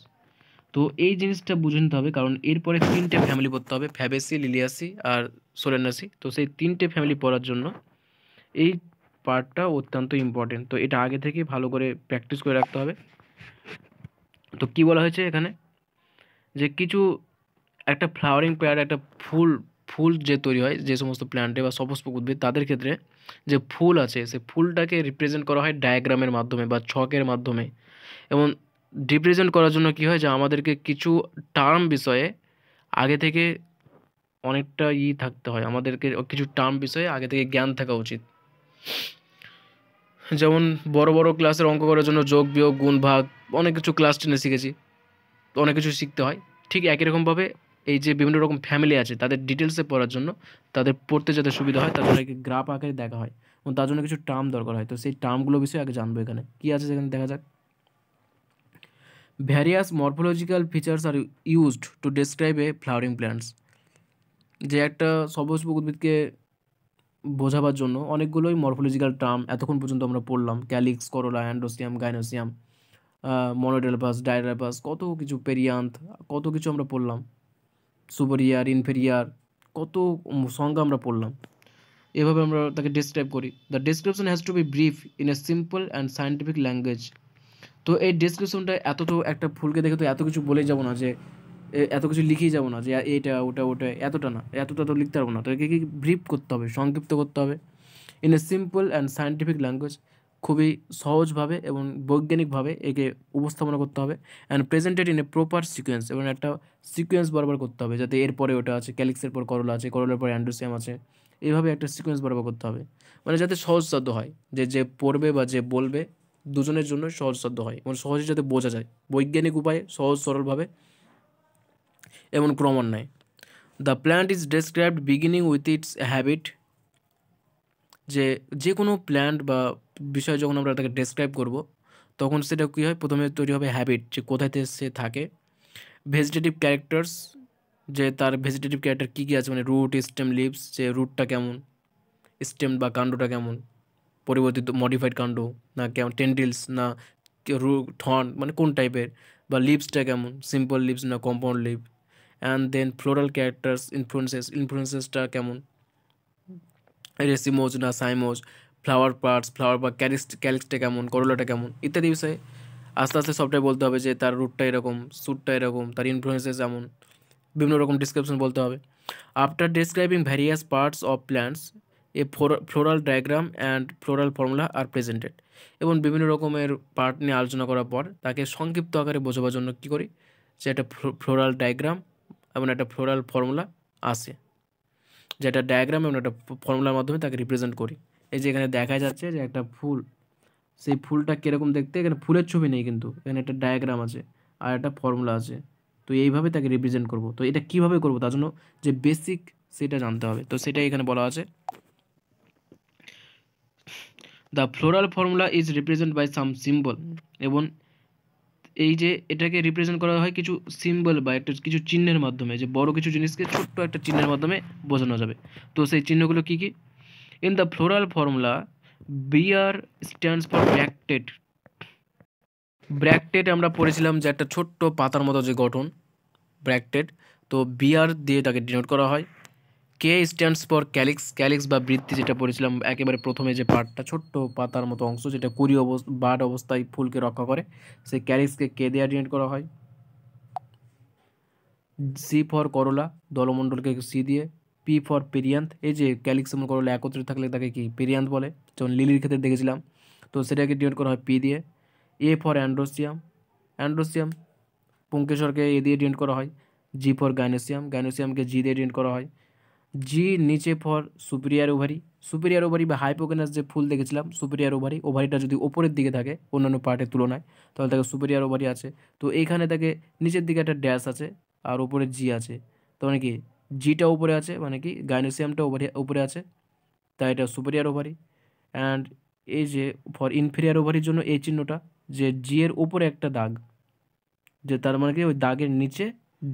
তো এই জিনিসটা বুঝে নিতে হবে, কারণ এরপরে তিনটে ফ্যামিলি পড়তে হবে, ফ্যাবেসি, লিলিয়াসি আর সোলেনাসি। তো সেই তিনটে ফ্যামিলি পড়ার জন্য এই পার্টটা অত্যন্ত ইম্পর্টেন্ট। তো এটা আগে থেকে ভালো করে প্র্যাকটিস করে রাখতে হবে। তো কি বলা হয়েছে এখানে, যে কিছু একটা ফ্লাওয়ারিং প্যাড, একটা ফুল যে তৈরি হয় যে সমস্ত প্ল্যান্টে বা সপুষ্পক উদ্ভিদ, তাদের ক্ষেত্রে যে ফুল আছে সে ফুলটাকে রিপ্রেজেন্ট করা হয় ডায়াগ্রামের মাধ্যমে বা ছকের মাধ্যমে। এবং রিপ্রেজেন্ট করার জন্য কী হয়, যে আমাদেরকে কিছু টার্ম বিষয়ে আগে থেকে অনেকটা থাকতে হয়, আমাদেরকে কিছু টার্ম বিষয়ে আগে থেকে জ্ঞান থাকা উচিত। যেমন বড় বড় ক্লাসের অঙ্ক করার জন্য যোগ বিয়োগ গুণ ভাগ অনেক কিছু ক্লাস টেনে শিখেছি, তো অনেক কিছু শিখতে হয়। ঠিক একই রকমভাবে এই যে বিভিন্ন রকম ফ্যামিলি আছে তাদের ডিটেলসে পড়ার জন্য, তাদের পড়তে যাতে সুবিধা হয় তার জন্য গ্রাফ আকারে দেখা হয়, এবং তার জন্য কিছু টার্ম দরকার হয়। তো সেই টার্মগুলো বিষয়ে আগে জানবো। এখানে কী আছে সেখানে দেখা যাক। Various morphological features are used to describe a flowering plants. যে একটা সপুষ্পক উদ্ভিদকে বোঝাবার জন্য অনেকগুলোই মরফোলজিক্যাল টার্ম এতক্ষণ পর্যন্ত আমরা পড়লাম, ক্যালিক্স, করোলা, অ্যান্ডোসিয়াম, গাইনোসিয়াম, মনোডেলপাস, ডাইডালপাস, কত কিছু, পেরিয়ান্থ, কত কিছু আমরা পড়লাম, সুপেরিয়ার, ইনফেরিয়ার, কত সংজ্ঞা আমরা পড়লাম। এভাবে আমরা তাকে ডিসক্রাইব করি। The description has to be brief in a simple and scientific language. তো এই ডিসক্রিপশনটা এত তো একটা ফুলকে দেখে তো এত কিছু বলেই যাবো না, যে এত কিছু লিখেই যাবো না, যে এটা ওটা ওটা, এতটা না, এতটা তো লিখতে পারবো না। তো একে কি ব্রিফ করতে হবে, সংক্ষিপ্ত করতে হবে, in a simple and scientific language, খুবই সহজভাবে এবং বৈজ্ঞানিকভাবে একে উপস্থাপনা করতে হবে, and presented in a proper sequence, এবং একটা সিকোয়েন্স বরাবর করতে হবে, যাতে এরপরে ওটা আছে, ক্যালিক্সের পর করলা আছে, করলার পর অ্যান্ড্রোসিয়াম আছে, এইভাবে একটা সিকোয়েন্স বরাবর করতে হবে, মানে যাতে সহজসাধ্য হয়, যে যে পড়বে বা যে বলবে দুজনের জন্য সহজসাধ্য হয়, এবং সহজে যাতে বোঝা যায়, বৈজ্ঞানিক উপায়ে সহজ সরলভাবে এবং ক্রমান্বয়ে। The plant is described beginning with its habit. যে যে কোনো প্ল্যান্ট বা বিষয় যখন আমরা তাকে ডেসক্রাইব করব, তখন সেটা কী হয়, প্রথমে তৈরি হবে হ্যাবিট, যে কোথাতে সে থাকে। ভেজিটেটিভ ক্যারেক্টার্স, যে তার ভেজিটেটিভ ক্যারেক্টার কী কী আছে, মানে রুট, স্টেম, লিভস, যে রুটটা কেমন, স্টেম বা কাণ্ডটা কেমন, পরিবর্তিত মডিফাইড কাণ্ড না কেমন, টেন্ডিলস না থর্ন, মানে কোন টাইপের, বা লিভসটা কেমন, সিম্পল লিভস না compound leaf. And then floral characters, ইনফ্লুয়েন্সেসটা কেমন, রেসিমোজ না সাইমোজ, ফ্লাওয়ার পার্টস, ফ্লাওয়ার বা ক্যালিক্সটা কেমন, করলাটা কেমন, ইত্যাদি বিষয়ে আস্তে আস্তে সবটাই বলতে হবে, যে তার রুটটা এরকম, স্যুটটা এরকম, তার ইনফ্লুয়েন্সেস এমন, বিভিন্ন রকম ডিসক্রিপশন বলতে হবে। After describing various parts of plants, a floral diagram and floral formula are presented. এবং বিভিন্ন রকমের পার্ট নিয়ে আলোচনা করার পর তাকে সংক্ষিপ্ত আকারে বোঝাবার জন্য কী করি, যে একটা ফ্লোরাল ডায়াগ্রাম এবং একটা ফ্লোরাল ফর্মুলা আসে, যেটা ডায়াগ্রাম এবং একটা ফর্মুলার মাধ্যমে তাকে রিপ্রেজেন্ট করি। এই যে এখানে দেখা যাচ্ছে যে একটা ফুল, সেই ফুলটা কীরকম দেখতে, এখানে ফুলের ছবি নেই কিন্তু এখানে একটা ডায়াগ্রাম আছে আর একটা ফর্মুলা আছে। তো এইভাবে তাকে রিপ্রেজেন্ট করব। তো এটা কীভাবে করব তার জন্য যে বেসিক সেটা জানতে হবে, তো সেটাই এখানে বলা আছে। The floral formula is represent by some symbol, এবং এই যে এটাকে রিপ্রেজেন্ট করা হয় কিছু সিম্বল বা একটা কিছু চিহ্নের মাধ্যমে, যে বড় কিছু জিনিসকে ছোট্ট একটা চিহ্নের মাধ্যমে বোঝানো যাবে। তো সেই চিহ্নগুলো কী কী? In the floral formula BR stands for bracketed. Bracketed আমরা পড়েছিলাম যে একটা ছোট্ট পাতার মতো যে গঠন, ব্র্যাকেটেড। তো বিআর দিয়ে তাকে ডিনোট করা হয়। কে স্ট্যান্ডস ফর ক্যালিক্স, ক্যালিক্স বা বৃত্তি, যেটা পড়েছিলাম একেবারে প্রথমে, যে পার্টটা ছোট্ট পাতার মতো অংশ যেটা কুড়ি বার্ড অবস্থায় ফুলকে রক্ষা করে, সেই ক্যালিক্সকে কে দিয়ে ডিনোট করা হয়। সি ফর করলা, দলমণ্ডলকে সি দিয়ে। পি ফর পেরিয়ান্থ, এই যে ক্যালিক্স এবং করলা একত্রে থাকলে তাকে কি পেরিয়ান্থ বলে, যেমন লিলির ক্ষেত্রে দেখেছিলাম। তো সেটাকে ডিনোট করা হয় পি দিয়ে। এ ফর অ্যান্ড্রোসিয়াম, অ্যান্ড্রোসিয়াম পুংকেশরকে এ দিয়ে ডিনোট করা হয়। জি ফর গাইনোসিয়াম, গাইনোসিয়ামকে জি দিয়ে ডিনোট করা হয়। জি নিচে for superior ovary, superior ovary বা হাইপোকেনাস যে ফুল দেখেছিলাম, সুপিরিয়ার ওভারি, ওভারিটা যদি ওপরের দিকে থাকে অন্যান্য পার্টের তুলনায়, তাহলে তাকে সুপিরিয়ার ওভারি আছে। তো এইখানে তাকে নিচের দিকে একটা ড্যাশ আছে আর ওপরে জি আছে, তো মানে কি জিটা উপরে আছে, মানে কি গাইনোসিয়ামটা উপরে আছে, তাই এটা সুপিরিয়ার ওভারি। অ্যান্ড এই যে ফর ইনফেরিয়ার ওভারির জন্য এই চিহ্নটা, যে জি এর উপরে একটা দাগ, যে তার মানে কি ওই দাগের নিচে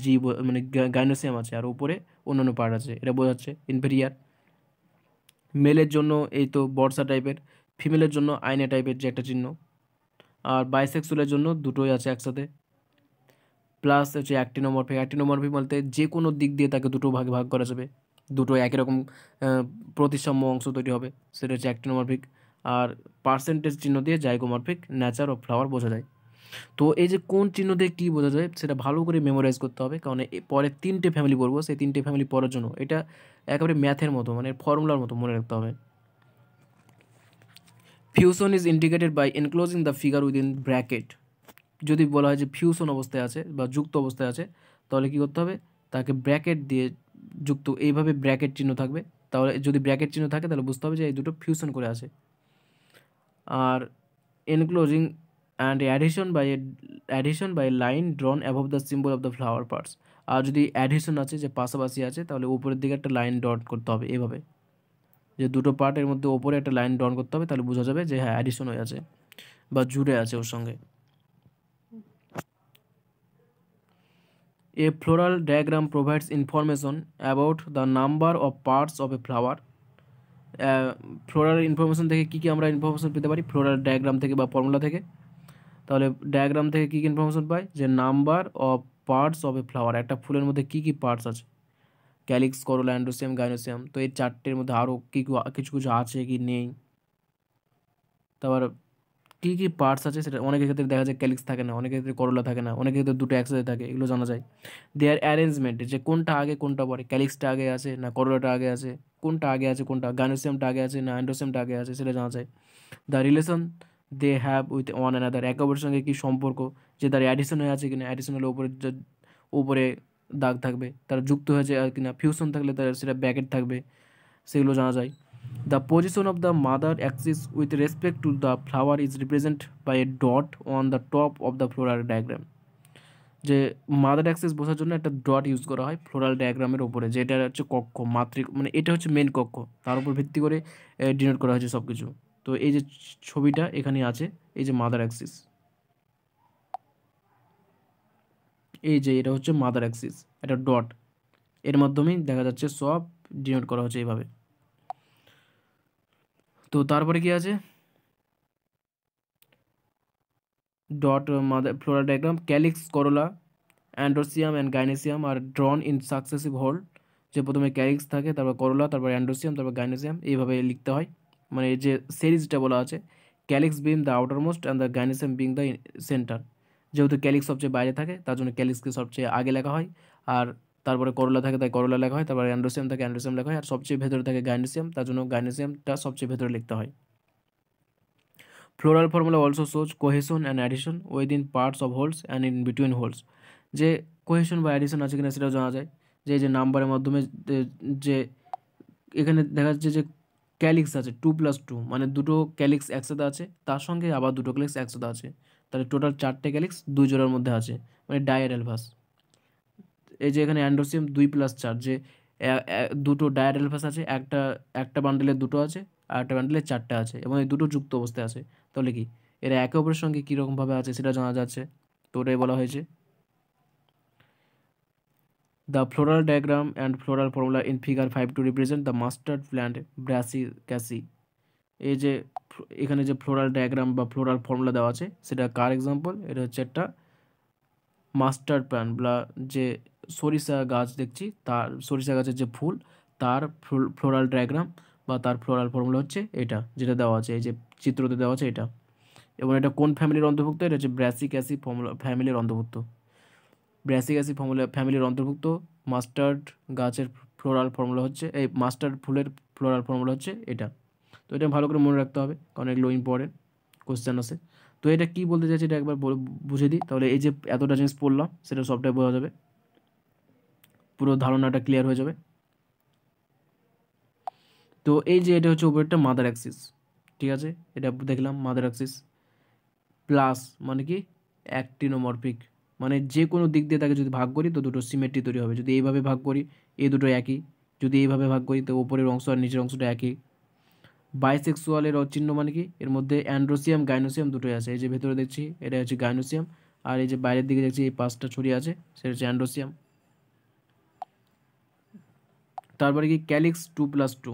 জি মানে গাইনোসিয়াম আছে আর উপরে অন্যান্য পার্ট আছে, এটা বোঝাচ্ছে ইনফেরিয়ার। মেলের জন্য এই তো বর্ষা টাইপের, ফিমেলের জন্য আয়না টাইপের যে একটা চিহ্ন, আর বাইসেক্সুয়ালের জন্য দুটোই আছে একসাথে। প্লাস হচ্ছে অ্যাক্টিনোমরফিক, অ্যাক্টিনোমরফিক বলতে যে কোনো দিক দিয়ে তাকে দুটো ভাগে ভাগ করা যাবে, দুটো একই রকম প্রতিসাম্য অংশ তৈরি হবে, সেটা হচ্ছে অ্যাক্টিনোমরফিক। আর পার্সেন্টেজ চিহ্ন দিয়ে জাইগোমরফিক নেচার অফ ফ্লাওয়ার বোঝা যায়। তো এই যে কোন চিহ্ন দিয়ে কী বোঝা যায় সেটা ভালো করে মেমোরাইজ করতে হবে, কারণ পরে 3টে ফ্যামিলি পড়বো, সেই 3টে ফ্যামিলি পড়ার জন্য এটা একেবারে ম্যাথের মতো, মানে ফর্মুলার মতো মনে রাখতে হবে। Fusion is indicated by enclosing the figure within bracket. যদি বলা হয় যে ফিউশন অবস্থায় আছে বা যুক্ত অবস্থায় আছে, তাহলে কী করতে হবে, তাকে ব্র্যাকেট দিয়ে যুক্ত, এইভাবে ব্র্যাকেট চিহ্ন থাকবে, তাহলে যদি ব্র্যাকেট চিহ্ন থাকে তাহলে বুঝতে হবে যে এই দুটো ফিউশন করে আছে। আর enclosing and addition by line drawn above the symbol of the flower parts. আর যদি অ্যাডিশন আছে, যে পাশাপাশি আছে, তাহলে উপরের দিকে একটা লাইন ডট করতে হবে এভাবে, যে দুটো পার্টের মধ্যে ওপরে একটা লাইন ড্রন করতে হবে, তাহলে বোঝা যাবে যে হ্যাঁ অ্যাডিশন হয়ে আছে বা জুড়ে আছে ওর সঙ্গে। A floral diagram provides information about the number of parts of a flower. Floral information থেকে কী কী আমরা ইনফরমেশন পেতে পারি, ফ্লোরাল ডায়াগ্রাম থেকে বা ফর্মুলা থেকে। তাহলে ডায়াগ্রাম থেকে কী কী ইনফরমেশন পাই, যে number of parts of a flower, একটা ফুলের মধ্যে কী কী পার্টস আছে, ক্যালিক্স, করোলা, অ্যান্ড্রোসিয়াম, গাইনোসিয়াম। তো এই চারটের মধ্যে আরও কী কিছু কিছু আছে কি নেই, তারপর কী কী পার্টস আছে সেটা অনেকের ক্ষেত্রে দেখা যায় ক্যালিক্স থাকে না, অনেকের ক্ষেত্রে করোলা থাকে না, অনেকের ক্ষেত্রে দুটো একসাথে থাকে, এগুলো জানা যায়। দেয়ার অ্যারেঞ্জমেন্ট, যে কোনটা আগে কোনটা পরে, ক্যালিক্সটা আগে আছে না করোলাটা আগে আছে, কোনটা আগে আছে কোনটা, গাইনোসিয়ামটা আগে আছে না অ্যান্ড্রোসিয়ামটা আগে আছে, সেটা জানা যায়। The relation they have with one another, একে অপরের সঙ্গে কী সম্পর্ক, যে তার অ্যাডিশন হয়ে আছে কিনা, অ্যাডিশন হলে উপরে দাগ থাকবে, তারা যুক্ত হয়েছে আর কিনা, ফিউশন থাকলে তার সেটা ব্র্যাকেট থাকবে, সেগুলো জানা যায়। The position of the mother axis with respect to the flower is represented by a dot on the top of the floral diagram. যে মাদার অ্যাক্সিস বোঝার জন্য একটা ডট ইউজ করা হয় ফ্লোরাল ডায়াগ্রামের ওপরে, যেটা হচ্ছে কক্ষ মাতৃক, মানে এটা হচ্ছে মেন কক্ষ, তার উপর ভিত্তি করে ডিনোট করা হয়েছে সব কিছু। তো এই যে ছবিটা এখানে আছে, এই যে মাদার অ্যাক্সিস, এই যে এটা হচ্ছে মাদার অ্যাক্সিস, এটা ডট, এর মাধ্যমেই দেখা যাচ্ছে সব ডিনোট করা হচ্ছে এইভাবে। তো তারপরে কি আছে, dot mother floral diagram, calyx, corolla, androecium and gynoecium are drawn in successive whorl, যে প্রথমে ক্যালিক্স থাকে, তারপর করোলা, তারপর অ্যান্ড্রোসিয়াম, তারপর গাইনোসিয়াম, এইভাবে লিখতে হয়। মানে এই যে সিরিজটা বলা আছে, calyx being the outermost and the gynoecium being the centre, যেহেতু ক্যালিক্স সবচেয়ে বাইরে থাকে তার জন্য ক্যালিক্সকে সবচেয়ে আগে লেখা হয়, আর তারপরে করোলা থাকে তাই করোলা লেখা হয়, তারপরে অ্যান্ড্রোসিয়াম থাকে অ্যান্ড্রোসিয়াম লেখা হয়, আর সবচেয়ে ভেতরে থাকে গাইনোসিয়াম, তার জন্য গাইনোসিয়ামটা সবচেয়ে ভেতরে লিখতে হয়। Floral formula also shows cohesion and addition within parts of whorls and in between whorls. যে কোহেশন বা অ্যাডিশন আছে কিনা সেটাও জানা যায়, যে এই যে নাম্বারের মাধ্যমে যে এখানে দেখা যাচ্ছে যে ক্যালিক্স আছে 2+2, মানে দুটো ক্যালিক্স একসাথে আছে, তার সঙ্গে আবার দুটো ক্যালিক্স একসাথে আছে, তাহলে টোটাল 4টে ক্যালিক্স 2 জোড়ার মধ্যে আছে, মানে ডায়াডেলভাস। এই যে এখানে অ্যান্ড্রোসিয়াম 2+4, যে দুটো ডায়াডেলভাস আছে, একটা একটা বান্ডেলে দুটো আছে আর একটা বান্ডেলে 4টে আছে, এবং এই দুটো যুক্ত অবস্থায় আছে। তাহলে কি এরা একে অপরের সঙ্গে কীরকমভাবে আছে সেটা জানা যাচ্ছে, তো ওটাই বলা হয়েছে। The floral diagram and floral formula in figure 5 to represent the mustard plant Brassicaceae। এই যে এখানে যে ফ্লোরাল ডায়াগ্রাম বা ফ্লোরাল ফর্মুলা দেওয়া আছে সেটা কার এক্সাম্পল, এটা হচ্ছে একটা মাস্টার্ড প্ল্যান্ট বা যে সরিষা গাছ দেখছি, তার সরিষা গাছের যে ফুল তার ফ্লোরাল ডায়াগ্রাম বা তার ফ্লোরাল ফর্মুলা হচ্ছে এটা, যেটা দেওয়া আছে এই যে চিত্রতে দেওয়া আছে এটা। এবং এটা কোন ফ্যামিলির অন্তর্ভুক্ত, এটা হচ্ছে ব্র্যাসিক্যাসি ফ্যামিলির অন্তর্ভুক্ত। ব্র্যাসিক্যাসি ফ্যামিলির অন্তর্ভুক্ত মাস্টার্ড গাছের ফ্লোরাল ফর্মুলা হচ্ছে, এই মাস্টার্ড ফুলের ফ্লোরাল ফর্মুলা হচ্ছে এটা। তো এটা ভালো করে মনে রাখতে হবে, কারণ এগুলো ইম্পর্টেন্ট কোশ্চেন আছে। তো এটা কী বলতে চাইছি এটা একবার বুঝে দিই, তাহলে এই যে এতটা জিনিস পড়লাম সেটা সবটাই বোঝা যাবে, পুরো ধারণাটা ক্লিয়ার হয়ে যাবে। তো এই যে এটা হচ্ছে উপরেরটা মাদার অ্যাক্সিস, ঠিক আছে, এটা দেখলাম মাদার অ্যাক্সিস। প্লাস মানে কি অ্যাক্টিনোমরফিক, মানে যে কোনো দিক দিয়ে তাকে যদি ভাগ করি তো দুটো সিমেট্রি তৈরি হবে। যদি এইভাবে ভাগ করি এই দুটো একই, যদি এইভাবে ভাগ করি তো উপরের অংশ আর নিচের অংশটা একই। বাইসেক্সুয়ালের চিহ্ন মানে কি, এর মধ্যে অ্যান্ড্রোসিয়াম গাইনোসিয়াম দুটোই আছে, এই যে ভেতরে দেখছি এটা হচ্ছে গাইনোসিয়াম, আর এই যে বাইরের দিকে দেখছি এই 5টা ছড়িয়ে আছে সেটা হচ্ছে অ্যান্ড্রোসিয়াম। তারপরে কি ক্যালিক্স 2+2,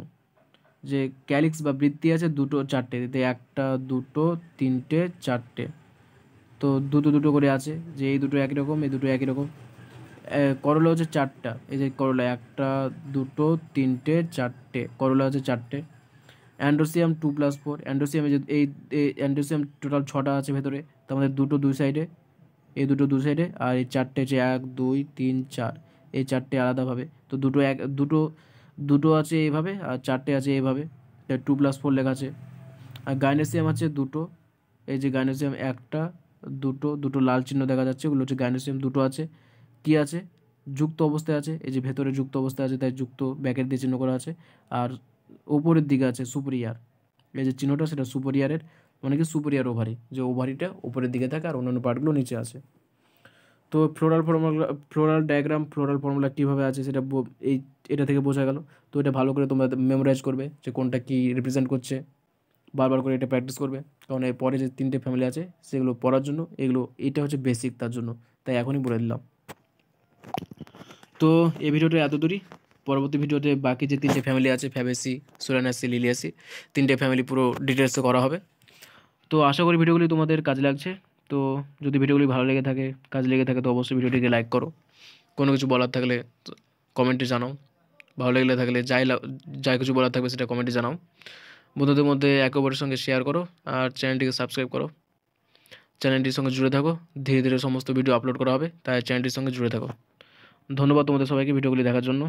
যে ক্যালিক্স বা বৃত্তি আছে দুটো 4টে, এতে 1টা 2টো 3টে 4টে, তো দুটো দুটো করে আছে, যে এই দুটো একই রকম এই দুটো একই রকম। করলা হচ্ছে 4টা, এই যে করলা 1টা 2টো 3টে 4টে, করলা হচ্ছে 4টে। অ্যান্ড্রোসিয়াম 2+4, অ্যান্ড্রোসিয়ামে যে এই অ্যান্ড্রোসিয়াম টোটাল 6টা আছে ভেতরে, তার মধ্যে দুটো দুই সাইডে, এই দুটো দুই সাইডে, আর এই 4টে হচ্ছে 1 2 3 4, এই 4টে আলাদাভাবে, তো দুটো দুটো দুটো আছে এইভাবে আর 4টে আছে এইভাবে, 2+4 লেখা আছে। আর গাইনোসিয়াম আছে দুটো, এই যে গাইনোসিয়াম 1টা 2টো, দুটো লাল চিহ্ন দেখা যাচ্ছে, ওগুলো হচ্ছে গাইনোসিয়াম দুটো আছে। কি আছে, যুক্ত অবস্থায় আছে, এই যে ভেতরে যুক্ত অবস্থায় আছে তাই যুক্ত ব্যাকের দিয়ে চিহ্ন করা আছে। আর উপরের দিকে আছে সুপেরিয়ার, এই যে চিহ্নটা সেটা সুপেরিয়ারের, মানে কি সুপেরিয়ার ওভারি, যে ওভারিটা উপরের দিকে থাকে আর অন্যান্য পার্টগুলো নিচে আছে। তো ফ্লোরাল ডায়াগ্রাম ফ্লোরাল ফর্মুলা কীভাবে আছে সেটা এই এটা থেকে বোঝা গেল। তো এটা ভালো করে তোমরা মেমোরাইজ করবে যে কোনটা কী রিপ্রেজেন্ট করছে, বারবার করে এটা প্র্যাকটিস করবে, কারণ এর পরে যে 3টে ফ্যামিলি আছে সেগুলো পড়ার জন্য, এগুলো এটা হচ্ছে বেসিক তার জন্য, তাই এখনই বলে দিলাম। তো এই ভিডিওটা এত দূরই, পরবর্তী ভিডিওতে বাকি যে 3টে ফ্যামিলি আছে ফ্যাবেসি সোলানাসি লিলিয়াসি, 3টে ফ্যামিলি পুরো ডিটেলসে করা হবে। তো আশা করি ভিডিওগুলি তোমাদের কাজে লাগছে। তো যদি ভিডিওগুলি ভালো লেগে থাকে কাজে লেগে থাকে তো অবশ্যই ভিডিওটিকে লাইক করো, কোনো কিছু বলার থাকলে কমেন্টে জানাও, ভালো লেগে থাকলে যাই কিছু বলার থাকবে সেটা কমেন্টে জানাও। বন্ধুদের মধ্যে একে অপরের সঙ্গে শেয়ার করো, আর চ্যানেলটিকে সাবস্ক্রাইব করো, চ্যানেলটির সঙ্গে জুড়ে থাকো, ধীরে ধীরে সমস্ত ভিডিও আপলোড করা হবে তাই চ্যানেলটির সঙ্গে জুড়ে থাকো। ধন্যবাদ তোমাদের সবাইকে ভিডিওগুলি দেখার জন্য।